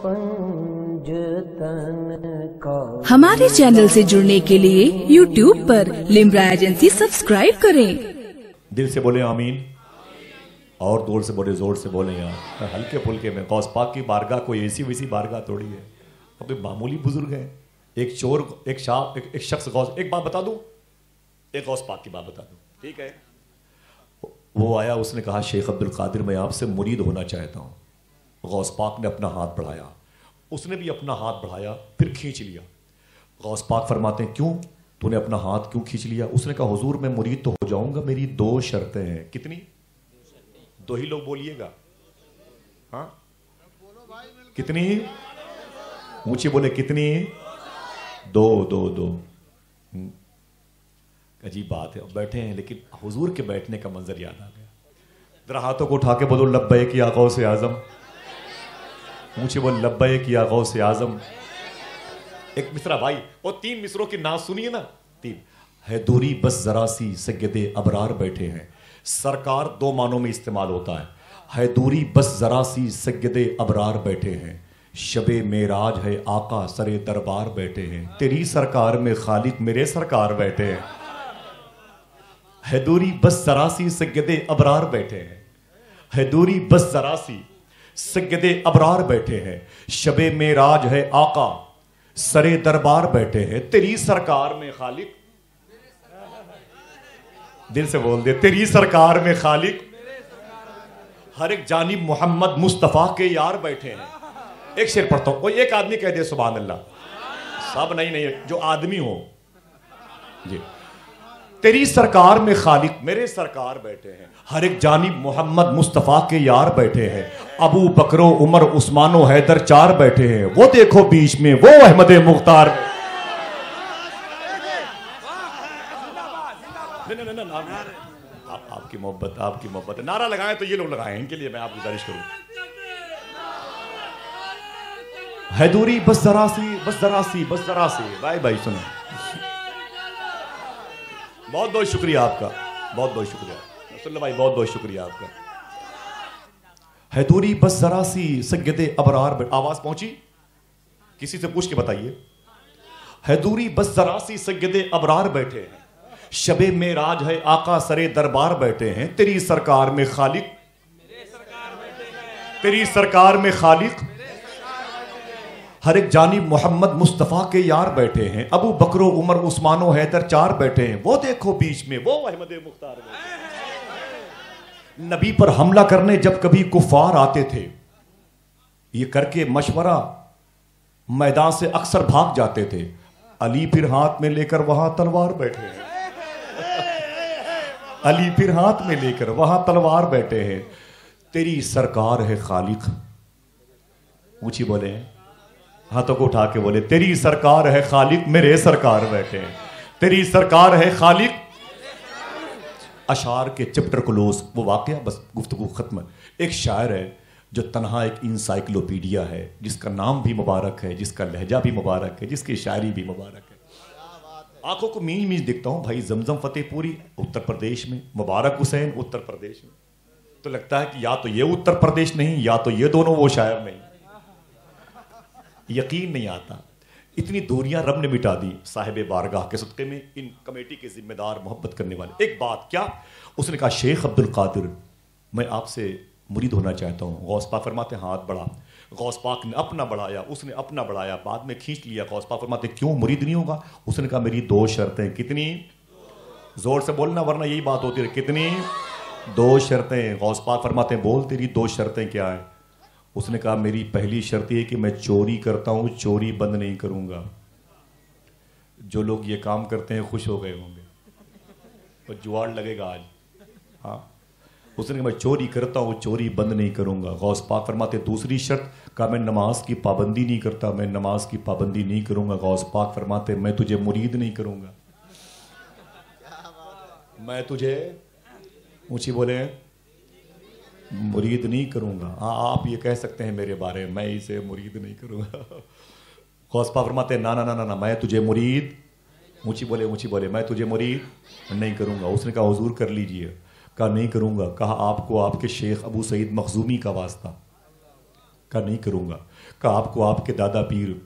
पंजतन का। हमारे चैनल से जुड़ने के लिए YouTube पर लिम्रा एजेंसी सब्सक्राइब करें। दिल से बोले आमीन और जोर से बोले, जोर से बोले यार। हल्के फुल्के में गौस पाक की बारगाह कोई ऐसी वैसी बारगाह थोड़ी है। अब मामूली बुजुर्ग हैं, एक चोर, एक शाह, एक शख्स गौस। एक बात बता दूं, एक गौस पाक की बात बता दूं, ठीक है? वो आया, उसने कहा शेख अब्दुल कादिर मैं आपसे मुरीद होना चाहता हूं। गौस पाक ने अपना हाथ बढ़ाया, उसने भी अपना हाथ बढ़ाया, फिर खींच लिया। गौस पाक फरमाते हैं क्यों तूने अपना हाथ क्यों खींच लिया? उसने कहा हुजूर मैं मुरीद तो हो जाऊंगा, मेरी दो शर्तें हैं। कितनी? दो ही लोग बोलिएगा। हाँ कितनी? ऊंचे बोले कितनी? दो दो दो। अजीब बात है, बैठे हैं लेकिन हुजूर के बैठने का मंजर याद आ गया। जरा हाथों को उठा के बोलो लब्बैक या गौस आजम। ऊंचे बोल लब्बैक या गौस आजम। एक मिसरा भाई, वो तीन मिसरों की नाम सुनिए ना। तीन है दूरी बस जरा सी सैयदे अबरार बैठे हैं। सरकार दो मानों में इस्तेमाल होता है दूरी बस जरा सी सैयदे अबरार बैठे हैं। शबे मेराज है आका सरे दरबार बैठे हैं। तेरी सरकार में खालिक मेरे सरकार बैठे हैं। है दूरी बस जरा सी सैयदे अबरार बैठे हैं। है दूरी बस जरा सी सैयदे अबरार बैठे हैं। शबे मेराज है आका सरे दरबार बैठे हैं। तेरी सरकार में खालिक, दिल से बोल दे, तेरी सरकार में खालिक हर एक जानिब मोहम्मद मुस्तफा के यार बैठे हैं। एक शेर पढ़ता हूं, कोई एक आदमी कह दे सुभान अल्लाह। सब नहीं, जो आदमी हो जी। तेरी सरकार में खालिक मेरे सरकार बैठे हैं। हर एक जानिब मोहम्मद मुस्तफा के यार बैठे हैं। अबू बकरो उमर उस्मानो हैदर चार बैठे हैं। वो देखो बीच में वो अहमद मुख्तार। आपकी मोहब्बत, आपकी मोहब्बत। नारा लगाएं तो ये लोग लगाएं, इनके लिए मैं आप गुजारिश करूं। है दूरी बस जरा सी, बस जरा सी, बस जरा सी। भाई भाई सुनो, बहुत बहुत शुक्रिया आपका, बहुत बहुत शुक्रिया सुल्ला भाई, बहुत बहुत शुक्रिया आपका। है दूरी बस जरा सी सैयदे अबरार। आवाज पहुंची? किसी से पूछ के बताइए। है दूरी बस जरा सी सैयदे अबरार बैठे हैं। शबे मेराज है आका सरे दरबार बैठे हैं। तेरी सरकार में खालिक, तेरी सरकार में खालिक हर एक जानिब मोहम्मद मुस्तफा के यार बैठे हैं। अबू बकरो उमर उस्मानो हैदर चार बैठे हैं। वो देखो बीच में वो अहमद मुख्तार बैठे हैं। नबी पर हमला करने जब कभी कुफार आते थे, ये करके मशवरा मैदान से अक्सर भाग जाते थे। अली फिर हाथ में लेकर वहां तलवार बैठे हैं। अली फिर हाथ में लेकर वहां तलवार बैठे हैं। तेरी सरकार है खालिक, ऊंची बोले, हाथों को उठा के बोले, तेरी सरकार है खालिक मेरे सरकार बैठे हैं। तेरी सरकार है खालिक। अशार के चैप्टर क्लोज, वो वाकया बस गुफ्तगू खत्म। एक शायर है जो तन्हा एक इंसाइक्लोपीडिया है, जिसका नाम भी मुबारक है, जिसका लहजा भी मुबारक है, जिसकी शायरी भी मुबारक है। आंखों को मीच मीच दिखता हूं भाई। जमजम फतेहपुरी उत्तर प्रदेश में, मुबारक हुसैन उत्तर प्रदेश में। तो लगता है कि या तो ये उत्तर प्रदेश नहीं, या तो ये दोनों वो शायर नहीं। यकीन नहीं आता, इतनी दूरियां रब ने मिटा दी साहिब बारगाह के सदक़े में, इन कमेटी के जिम्मेदार मोहब्बत करने वाले। एक बात क्या, उसने कहा शेख अब्दुल कादिर मैं आपसे मुरीद होना चाहता हूँ। गौस पाक फरमाते हाथ बढ़ा। गौस पाक ने अपना बढ़ाया, उसने अपना बढ़ाया, बाद में खींच लिया। गौस पाक फरमाते क्यों मुरीद नहीं होगा? उसने कहा मेरी दो शर्तें। कितनी? जोर से बोलना वरना यही बात होती है। कितनी? दो शर्तें। गौस पाक फरमाते बोल तेरी दो शर्तें क्या है? उसने कहा मेरी पहली शर्त ये कि मैं चोरी करता हूं, चोरी बंद नहीं करूंगा। जो लोग ये काम करते हैं खुश हो गए होंगे, तो जुआड़ लगेगा आज। हाँ, उसने कहा मैं चोरी करता हूं, चोरी बंद नहीं करूंगा। गौस पाक फरमाते दूसरी शर्त, कहा मैं नमाज की पाबंदी नहीं करता, मैं नमाज की पाबंदी नहीं करूंगा। गौस पाक फरमाते मैं तुझे मुरीद नहीं करूंगा, मैं तुझे, ऊंची बोले, मुरीद नहीं करूंगा। हाँ आप ये कह सकते हैं मेरे बारे में, मैं इसे मुरीद नहीं करूंगा। गौस पाक फरमाते ना ना ना ना ना, मैं तुझे मुरीद, ऊंची बोले, मैं तुझे मुरीद नहीं करूंगा। उसने कहा हुजूर कर लीजिए। कहा नहीं करूंगा। कहा आपको आपके शेख अबू सईद मखजूमी का वास्ता। कहा नहीं करूंगा। कहा आपको आपके दादा पीर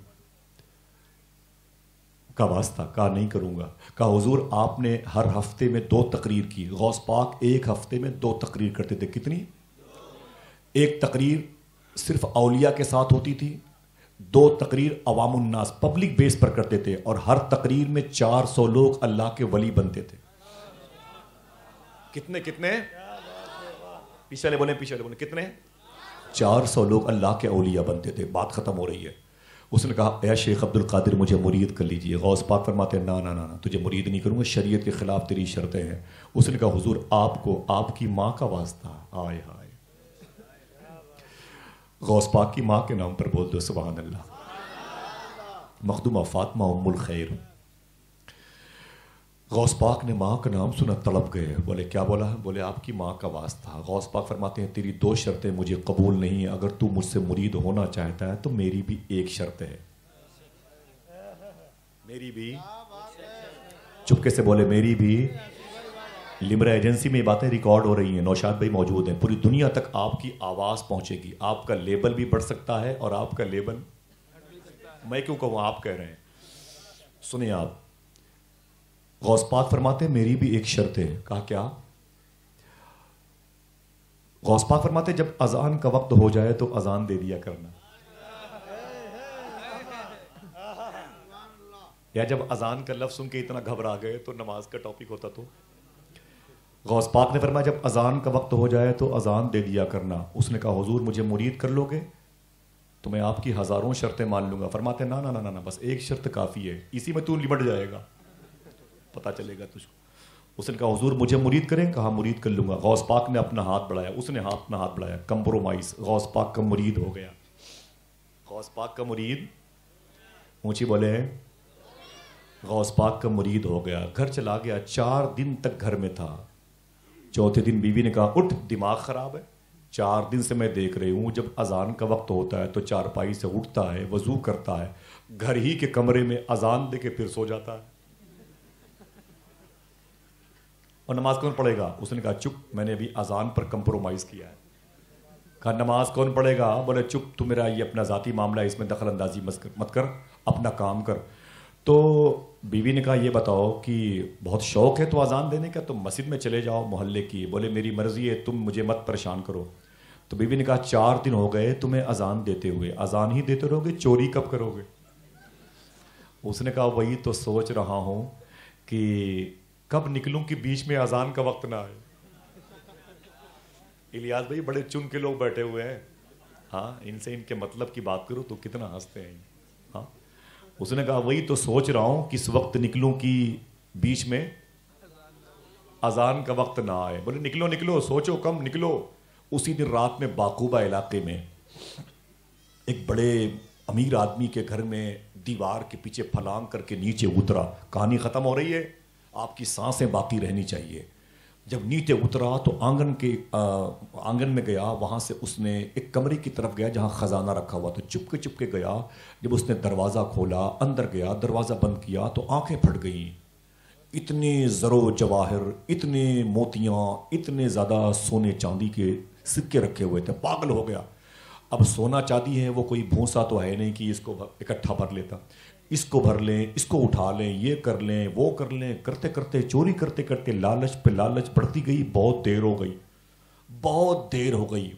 का वास्ता? कहा नहीं करूंगा। कहा हुजूर आपने हर हफ्ते में 2 तकरीर की। गौस पाक एक हफ्ते में 2 तकरीर करते थे। कितनी? एक तकरीर सिर्फ औलिया के साथ होती थी, 2 तकरीर अवामुन्नास पब्लिक बेस पर करते थे, और हर तकरीर में 400 लोग अल्लाह के वली बनते थे। कितने कितने? पीछे बोले, पीछे बोले, कितने? 400 लोग अल्लाह के औलिया बनते थे। बात खत्म हो रही है। उसने कहा या शेख अब्दुल कादिर मुझे मुरीद कर लीजिए। गौस पाक फरमाते हैं ना ना ना ना, तुझे मुरीद नहीं करूंगा, शरीयत के खिलाफ तेरी शर्तें हैं। उसने कहा हुजूर आपको आपकी माँ का वास्ता। आय हाय, गौस पाक की माँ के नाम पर बोल दो सुभान अल्लाह। मखदूमा फातिमा उम्मुल खैर। गौस पाक ने माँ का नाम सुना, तड़प गए। बोले क्या बोला? बोले आपकी माँ का वास्ता। गौस पाक फरमाते हैं तेरी 2 शर्तें मुझे कबूल नहीं है, अगर तू मुझसे मुरीद होना चाहता है तो मेरी भी एक शर्त है। मेरी भी? चुपके से बोले मेरी भी। लिम्रा एजेंसी में ये बातें रिकॉर्ड हो रही हैं, नौशाद भाई मौजूद हैं, पूरी दुनिया तक आपकी आवाज़ पहुंचेगी। आपका लेबल भी बढ़ सकता है और आपका लेबल, मैं क्यों कहूँ, आप कह रहे हैं। सुनिए आप, गौस पाक फरमाते हैं मेरी भी एक शर्त है। कहा क्या? गौस पाक फरमाते जब अजान का वक्त हो जाए तो अजान दे दिया करना, या जब अजान का लफ्ज सुन के इतना घबरा गए तो नमाज का टॉपिक होता तो। गौस पाक ने फरमाया जब अजान का वक्त हो जाए तो अजान दे दिया करना। उसने कहा हुजूर मुझे मुरीद कर लोगे तो मैं आपकी हजारों शर्तें मान लूंगा। फरमाते ना ना ना ना, ना बस एक शर्त काफी है, इसी में तू लिपट जाएगा, पता चलेगा तुझको। उसने कहा हुजूर मुझे मुरीद करें? कहा मुरीद कर लूंगा। गौस पाक ने अपना हाथ बढ़ाया, उसने अपना हाथ बढ़ाया, कंप्रोमाइज, गौस पाक का मुरीद हो गया। गौस पाक का मुरीद, ऊंची बोले, गौस पाक का मुरीद हो गया। घर चला गया, 4 दिन तक घर में था। चौथे दिन बीवी ने कहा उठ, दिमाग खराब है, 4 दिन से मैं देख रही हूं जब अजान का वक्त होता है तो चारपाई से उठता है, वजू करता है, घर ही के कमरे में अजान दे के फिर सो जाता है, और नमाज कौन पढ़ेगा? उसने कहा चुप, मैंने अभी अजान पर कंप्रोमाइज किया है। कहा नमाज कौन पढ़ेगा? बोले चुप, तू मेरा ये अपना जाती मामला है, इसमें दखल अंदाजी मत कर, अपना काम कर। तो बीवी ने कहा ये बताओ कि बहुत शौक है तो अजान देने का, तो मस्जिद में चले जाओ मोहल्ले की। बोले मेरी मर्जी है, तुम मुझे मत परेशान करो। तो बीवी ने कहा 4 दिन हो गए तुम्हें अजान देते हुए, अजान ही देते रहोगे, चोरी कब करोगे? उसने कहा वही तो सोच रहा हूं कि कब निकलूं कि बीच में अजान का वक्त ना आए। इलियास भाई बड़े चुन के लोग बैठे हुए हैं, हाँ, इनसे इनके मतलब की बात करो तो कितना हंसते हैं, हाँ। उसने कहा वही तो सोच रहा हूं किस वक्त निकलूं कि बीच में अजान का वक्त ना आए। बोले निकलो निकलो, सोचो कम, निकलो। उसी दिन रात में बाकूबा इलाके में एक बड़े अमीर आदमी के घर में दीवार के पीछे फलांग करके नीचे उतरा। कहानी खत्म हो रही है, आपकी सांसें बाकी रहनी चाहिए। जब नीचे उतरा तो आंगन में गया, वहां से उसने एक कमरे की तरफ गया जहां खजाना रखा हुआ, तो चुपके गया। जब उसने दरवाजा खोला, अंदर गया, दरवाजा बंद किया तो आंखें फट गईं। इतने जरो जवाहिर, इतने मोतियां, इतने ज्यादा सोने चांदी के सिक्के रखे हुए थे, पागल हो गया। अब सोना चांदी है, वो कोई भूसा तो है नहीं कि इसको इकट्ठा भर लेता। इसको भर लें, इसको उठा लें, ये कर लें, वो कर लें, करते करते, चोरी करते करते लालच पे लालच बढ़ती गई। बहुत देर हो गई, बहुत देर हो गई।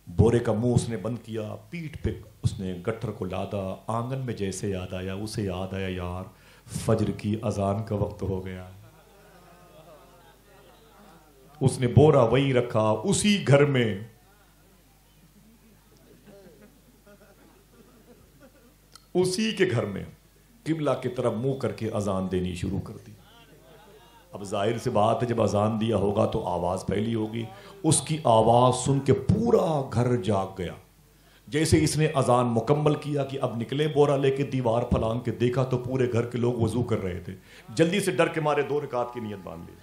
बोरे का मुंह उसने बंद किया, पीठ पे उसने गट्ठर को लादा। आंगन में जैसे याद आया, उसे याद आया यार फजर की अजान का वक्त हो गया। उसने बोरा वही रखा, उसी घर में, उसी के घर में किबला की तरफ मुंह करके अजान देनी शुरू कर दी। अब जाहिर सी बात है जब अजान दिया होगा तो आवाज फैली होगी। उसकी आवाज सुन के पूरा घर जाग गया। जैसे इसने अजान मुकम्मल किया कि अब निकले बोरा लेके, दीवार फलांग के देखा तो पूरे घर के लोग वजू कर रहे थे। जल्दी से डर के मारे 2 रकात की नियत बांध ली।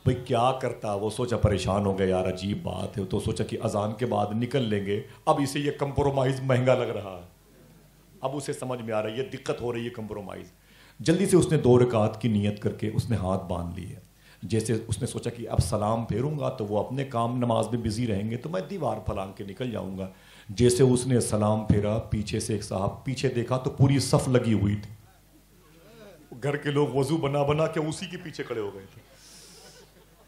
भाई क्या करता, वो सोचा परेशान हो गया यार अजीब बात है, तो सोचा कि अजान के बाद निकल लेंगे। अब इसे ये कंप्रोमाइज महंगा लग रहा है, अब उसे समझ में आ रहा है ये दिक्कत हो रही है कंप्रोमाइज। जल्दी से उसने 2 रकात की नियत करके उसने हाथ बांध लिए। जैसे उसने सोचा कि अब सलाम फेरूंगा तो वो अपने काम नमाज में बिजी रहेंगे तो मैं दीवार फलांग के निकल जाऊंगा। जैसे उसने सलाम फेरा, पीछे से एक साहब, पीछे देखा तो पूरी सफ लगी हुई थी, घर के लोग वजू बना बना के उसी के पीछे खड़े हो गए थे।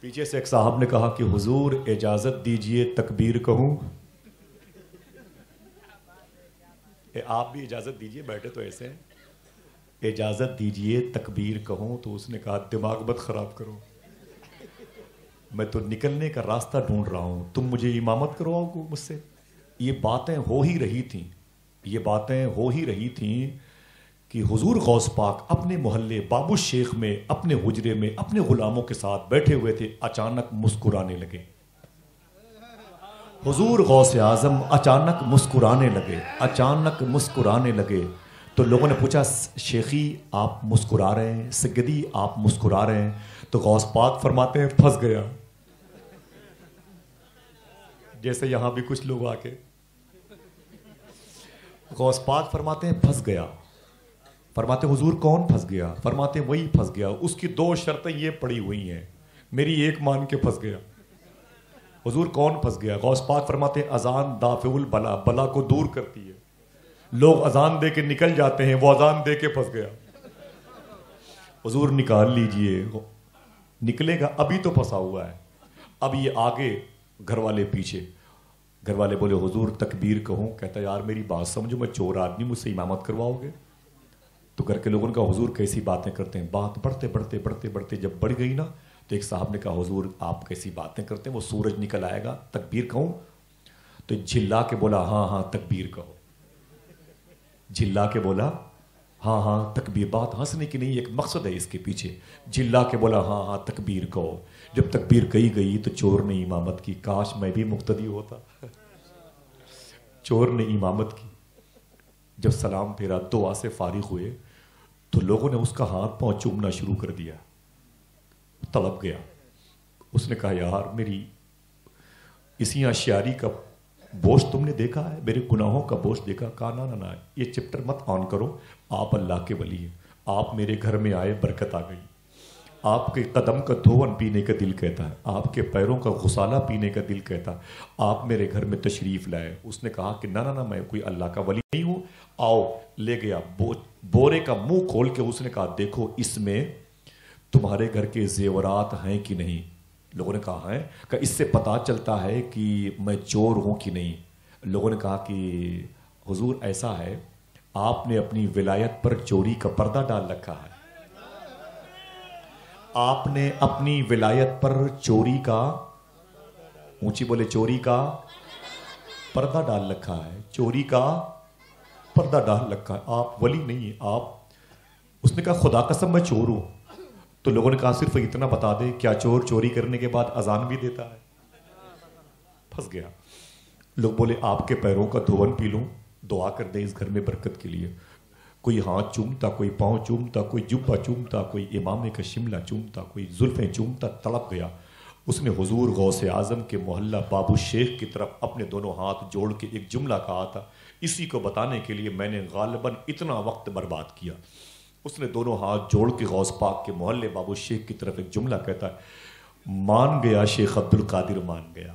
पीछे से एक साहब ने कहा कि हुजूर इजाजत दीजिए तकबीर कहूं। आप भी इजाजत दीजिए, बैठे तो ऐसे हैं, इजाजत दीजिए तकबीर कहूं। तो उसने कहा दिमाग मत खराब करो, मैं तो निकलने का रास्ता ढूंढ रहा हूं, तुम मुझे इमामत करवाओगे मुझसे। ये बातें हो ही रही थी, ये बातें हो ही रही थी कि हुजूर गौस पाक अपने मोहल्ले बाबू शेख में अपने हुजरे में अपने गुलामों के साथ बैठे हुए थे। अचानक मुस्कुराने लगे, हुजूर गौस आजम अचानक मुस्कुराने लगे, अचानक मुस्कुराने लगे। तो लोगों ने पूछा शेखी आप मुस्कुरा रहे हैं, सैयदी आप मुस्कुरा रहे हैं? तो गौस पाक फरमाते हैं फंस गया। जैसे यहां भी कुछ लोग आके, गौस पाक फरमाते हैं फंस गया। फरमाते हुजूर कौन फंस गया? फरमाते वही फंस गया, उसकी दो शर्तें ये पड़ी हुई हैं, मेरी एक मान के फंस गया। हुजूर कौन फंस गया? गौस पाक फरमाते अजान दाफिउल बला, बला को दूर करती है। लोग अजान दे के निकल जाते हैं, वो अजान दे के फंस गया। हुजूर निकाल लीजिए। निकलेगा, अभी तो फंसा हुआ है। अब ये आगे, घर वाले पीछे। घर वाले बोले हुजूर तकबीर कहूं? कहता यार मेरी बात समझो, मैं चोर आदमी, मुझसे इमामत करवाओगे? तो घर के लोगों ने कहा हुजूर कैसी बातें करते हैं। बात बढ़ते बढ़ते बढ़ते बढ़ते जब बढ़ गई ना, तो एक साहब ने कहा हुजूर आप कैसी बातें करते हैं, वो सूरज निकल आएगा, तकबीर कहूं? तो झिल्ला के बोला हाँ हाँ तकबीर कहो। झिल्ला के बोला हाँ हाँ तकबीर। बात हंसने की नहीं, एक मकसद है इसके पीछे। झिल्ला के बोला हाँ हाँ तकबीर कहो। जब तकबीर कही गई तो चोर ने इमामत की। काश मैं भी मुक्तदी होता। चोर ने इमामत की। जब सलाम फेरा, दुआ से फारिग हुए, तो लोगों ने उसका हाथ पांव चूमना शुरू कर दिया। तड़प गया। उसने कहा यार मेरी इसी आशियारी का बोझ तुमने देखा है, मेरे गुनाहों का बोझ देखा? कहा ना ना ना, ये चैप्टर मत ऑन करो, आप अल्लाह के वली हैं। आप मेरे घर में आए, बरकत आ गई। आपके कदम का धोवन पीने का दिल कहता है, आपके पैरों का गुसाला पीने का दिल कहता है, आप मेरे घर में तशरीफ लाए। उसने कहा कि ना ना ना, मैं कोई अल्लाह का वली नहीं हूं, आओ। ले गया बोरे का मुंह खोल के उसने कहा देखो इसमें तुम्हारे घर के जेवरात हैं कि नहीं? लोगों ने कहा है। कि इससे पता चलता है कि मैं चोर हूं कि नहीं। लोगों ने कहा कि हुजूर ऐसा है, आपने अपनी विलायत पर चोरी का पर्दा डाल रखा है। आपने अपनी विलायत पर चोरी का, ऊंची बोले, चोरी का पर्दा डाल रखा है। चोरी का पर्दा डाल रखा है, आप वली नहीं है आप। उसने कहा खुदा कसम मैं चोर हूं। तो लोगों ने कहा सिर्फ इतना बता दे, क्या चोर चोरी करने के बाद अजान भी देता है? फंस गया। लोग बोले आपके पैरों का धोवन पी लूं, दुआ कर दे इस घर में बरकत के लिए। कोई हाथ चूमता, कोई पांव चूमता, कोई जुब्बा चूमता, कोई इमामे का शिमला चूमता, कोई जुल्फें चूमता। तड़प गया। उसने हुजूर गौसे आजम के मोहल्ला बाबू शेख की तरफ अपने दोनों हाथ जोड़ के एक जुमला कहा था। इसी को बताने के लिए मैंने गालिबन इतना वक्त बर्बाद किया। उसने दोनों हाथ जोड़ के गौस पाक के मोहल्ले बाबू शेख की तरफ एक जुमला कहता है, मान गया शेख अब्दुल कादिर मान गया।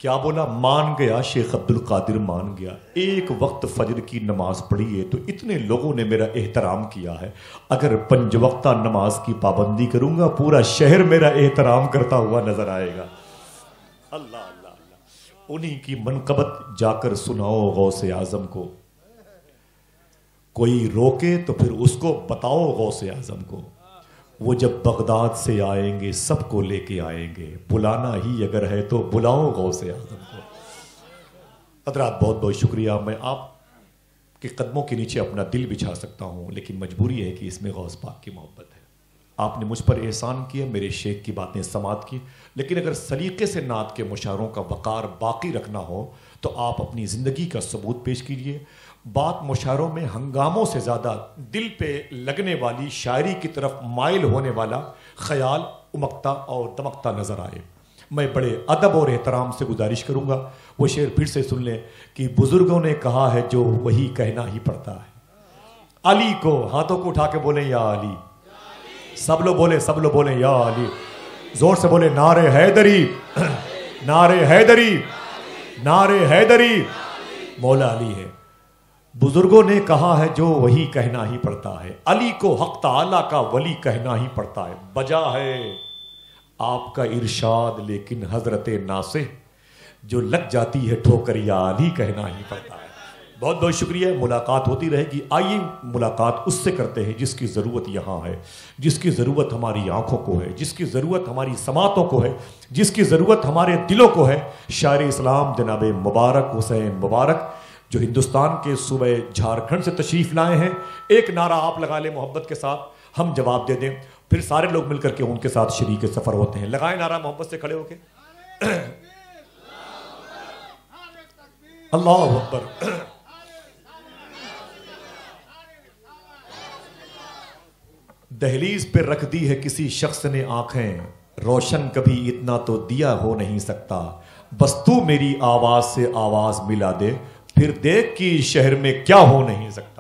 क्या बोला? मान गया शेख अब्दुल कादिर मान गया। एक वक्त फजर की नमाज पढ़ी है तो इतने लोगों ने मेरा एहतराम किया है, अगर 5 वक्ता नमाज की पाबंदी करूंगा पूरा शहर मेरा एहतराम करता हुआ नजर आएगा। अल्लाह अल्लाह अल्लाह। उन्हीं की मनकबत जाकर सुनाओ गौसे आजम को। कोई रोके तो फिर उसको बताओ गौसे आजम को। वो जब बगदाद से आएंगे सबको लेके आएंगे, बुलाना ही अगर है तो बुलाओ गौसे आजम को। हज़रात बहुत बहुत शुक्रिया। मैं आपके कदमों के नीचे अपना दिल बिछा सकता हूँ, लेकिन मजबूरी है कि इसमें गौस पाक की मोहब्बत है। आपने मुझ पर एहसान किया, मेरे शेख की बातें समात की, लेकिन अगर सलीके से नात के मुशारों का वक़ार बाकी रखना हो तो आप अपनी ज़िंदगी का सबूत पेश कीजिए। बात मुशारों में हंगामों से ज़्यादा दिल पे लगने वाली शायरी की तरफ माइल होने वाला ख्याल उमकता और दमकता नज़र आए। मैं बड़े अदब और एहतराम से गुजारिश करूँगा वो शेर फिर से सुन लें कि बुज़ुर्गों ने कहा है जो वही कहना ही पड़ता है। अली को हाथों को उठा के बोलें या अली, सब लोग बोले या अली, जोर से बोले नारे हैदरी, नारे हैदरी, नारे हैदरी, मौला अली है। बुजुर्गों ने कहा है जो वही कहना ही पड़ता है, अली को हक ताला का वली कहना ही पड़ता है। बजा है आपका इरशाद लेकिन हजरते नासे, जो लग जाती है ठोकर या अली कहना ही पड़ता है। बहुत बहुत शुक्रिया, मुलाकात होती रहेगी। आइए मुलाकात उससे करते हैं जिसकी ज़रूरत यहाँ है, जिसकी ज़रूरत हमारी आंखों को है, जिसकी ज़रूरत हमारी समातों को है, जिसकी ज़रूरत हमारे दिलों को है। शायर इस्लाम जनाब मुबारक हुसैन मुबारक जो हिंदुस्तान के सूबे झारखंड से तशरीफ़ लाए हैं। एक नारा आप लगा लें मोहब्बत के साथ, हम जवाब दे दें, फिर सारे लोग मिलकर के उनके साथ शरीक सफ़र होते हैं। लगाएं नारा मोहब्बत से खड़े होके, अल्लाहु अकबर। दहलीज पे रख दी है किसी शख्स ने आंखें, रोशन कभी इतना तो दिया हो नहीं सकता। बस तू मेरी आवाज से आवाज मिला दे, फिर देख कि शहर में क्या हो नहीं सकता।